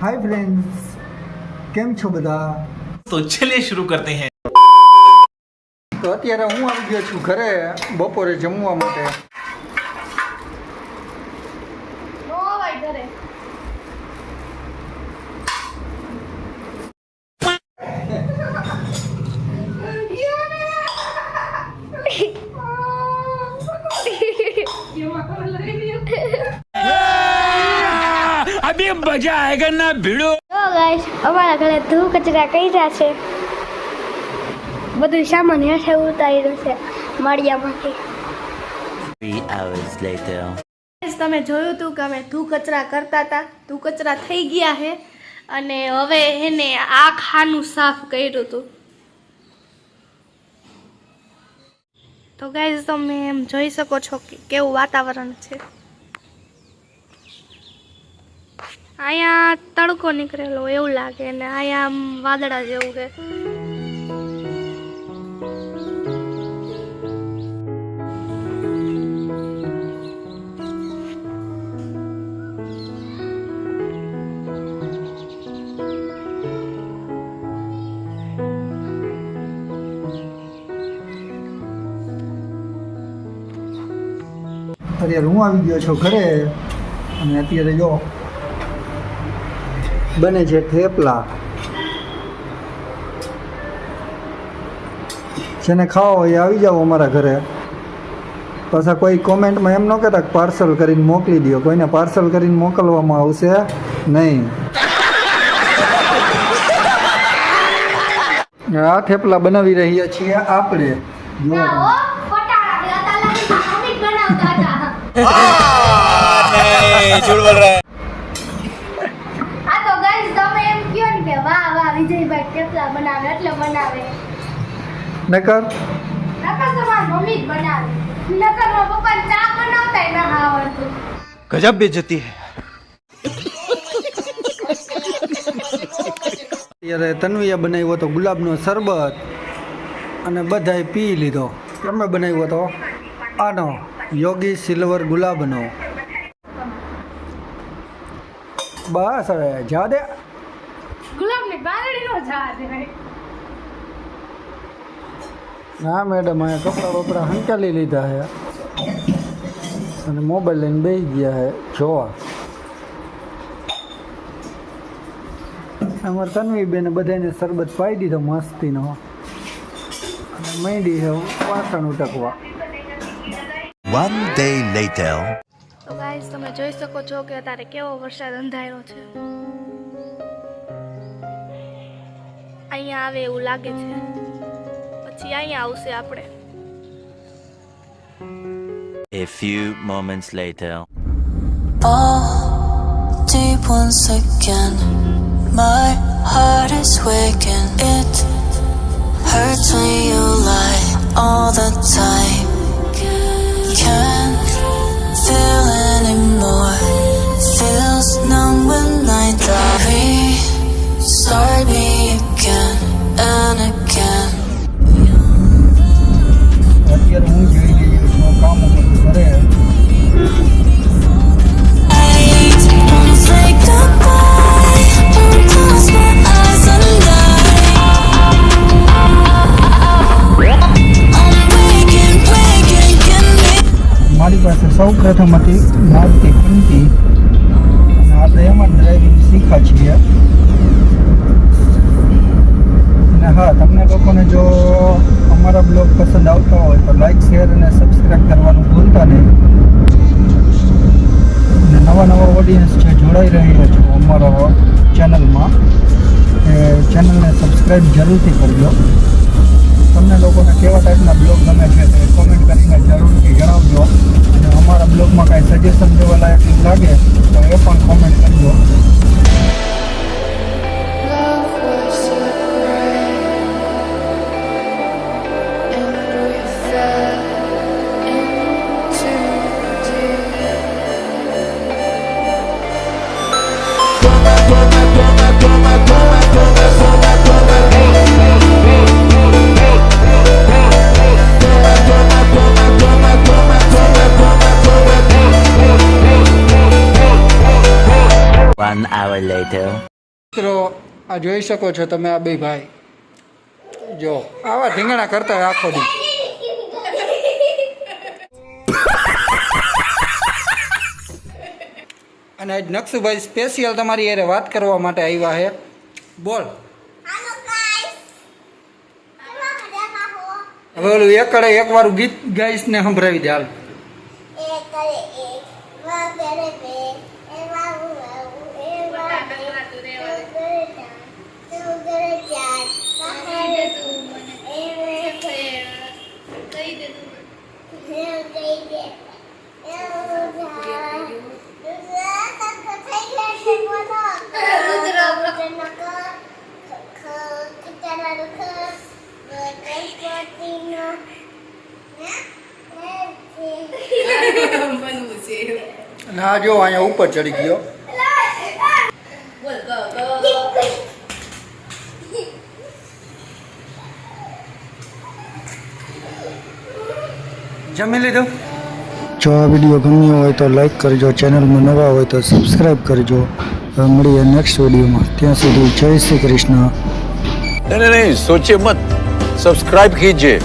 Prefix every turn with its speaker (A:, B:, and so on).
A: Hi friends, કેમ છો બધા?
B: तो चलिए शुरू करते हैं।
A: તો અત્યારે હું આવી ગયો છું ઘરે બપોરે જમવા માટે.
C: अभी मजा आएगा ना भिड़ो।
D: તો ગાઈસ અમારા ઘરે ધૂળ કચરા કર્યા છે, બધું સામાન હેઠે ઉતાર્યું છે માળિયામાંથી.
E: 3 hours later.
D: ગાઈસ તમે જોયું હતું કે અમે ધૂળ કચરા કરતા હતા, ધૂળ કચરા થઈ ગયા છે અને હવે એને આ ખાનું સાફ કર્યું હતું. તો ગાઈસ તમે એમ જોઈ શકો છો કે કેવું વાતાવરણ છે. અહીંયા તડકો નીકળેલો એવું લાગે ને અહીંયા આમ વાદળા જેવું છે.
A: અત્યારે હું આવી ગયો છું ઘરે અને અત્યારે જો બને છે થેપલા. જેને ખાવા હોય એ આવી જાઓ અમારા ઘરે. પાછા કોઈ કોમેન્ટમાં એમ ન કહેતા કે પાર્સલ કરીને મોકલી દો. કોઈને પાર્સલ કરીને મોકલવામાં આવશે નહીં. આ થેપલા બનાવી રહ્યા છીએ આપણે. જો
B: झूठ बोल रहा है।
D: વિજયભાઈ થેપલા બનાવે એટલે બનાવે,
A: નકર
D: નકર તો મારી મમ્મી જ બનાવે, નકર મારા પપ્પા ચા બનાવતા ન આવડતું.
C: गजब बेइज्जती है।
A: ત્યારે તન્વીએ બનાવ્યો હતો ગુલાબનો શરબત અને બધાએ પી લીધો. તમે બનાવ્યો હતો આનો યોગી સિલ્વર ગુલાબનો. બસ હવે જા દે.
D: ગુલાબની બાંધણીનો જા દે.
A: હા મેડમ, અહીંયા કપડાં બપડા હંકાલી લીધા છે અને મોબાઈલ લઈને બેસી ગયા છે જોવા. અમારે તન્વી બેને બધાને શરબત પાઈ દીધો મસ્તીનો અને માંડી છે વાસણ ઉટકવા.
E: One day later.
D: તો ગાઈસ તમે જોઈ શકો છો કે અત્યારે કેવો વરસાદ અંધાર્યો છે. અહીંયા આવે એવું લાગે છે, પછી અહીંયા આવશે આપણે.
E: A few moments later.
F: All deep once again. My heart is waking. It hurts when you lie all the time. Can't feel anymore. Feels numb when I die. Restart me again and again.
A: અત્યારે હું જઈ ગયો છું કામ ઉપર ઘરે.
F: I wanna say goodbye. Wanna close my eyes and die. I'm waking, give me.
A: મારી પાસે સૌ પ્રથમ હતી મારુતિ કુંતી અને આપણે એમાં ડ્રાઇવિંગ શીખા છીએ. અને હા, તમને લોકોને જો અમારા બ્લોગ પસંદ આવતા હોય તો લાઈક, શેર અને સબસ્ક્રાઈબ કરવાનું ભૂલતા નહીં. અને નવા નવા ઓડિયન્સ છે જોડાઈ રહ્યા છો અમારા ચેનલમાં, એ ચેનલને સબસ્ક્રાઈબ જરૂરથી કરજો. તમને લોકોને કેવા ટાઈપના બ્લોગ ગમે છે તે કોમેન્ટ કરીને જરૂરથી જણાવજો. અને અમારા બ્લોગમાં કાંઈ સજેશન દેવા લાયક લાગે તો એ પણ કોમેન્ટ કરજો.
E: An hour later.
A: મિત્રો આ જોઈ શકો છો તમે આ બે ભાઈ જો આવા ઢીંગણા કરતા હોય આખો દી. અને આજ નકશુભાઈ સ્પેશિયલ તમારી યારે વાત કરવા માટે આવ્યા છે. બોલ. હવે ઓલું એકડે એક વાળું ગીત ગાઈશ ને સંભળાવી દે હાલ. અને આ જો અહીંયા ઉપર ચડી ગયો. જમી લીધું? જો આ વિડીયો ગમ્યો હોય તો લાઈક કરજો, ચેનલમાં નવા હોય તો સબસ્ક્રાઈબ કરજો. હવે મળીએ નેક્સ્ટ વિડીયોમાં. ત્યાં સુધી જય શ્રી કૃષ્ણ.
G: नहीं सोचिए मत, सब्सक्राइब कीजिए.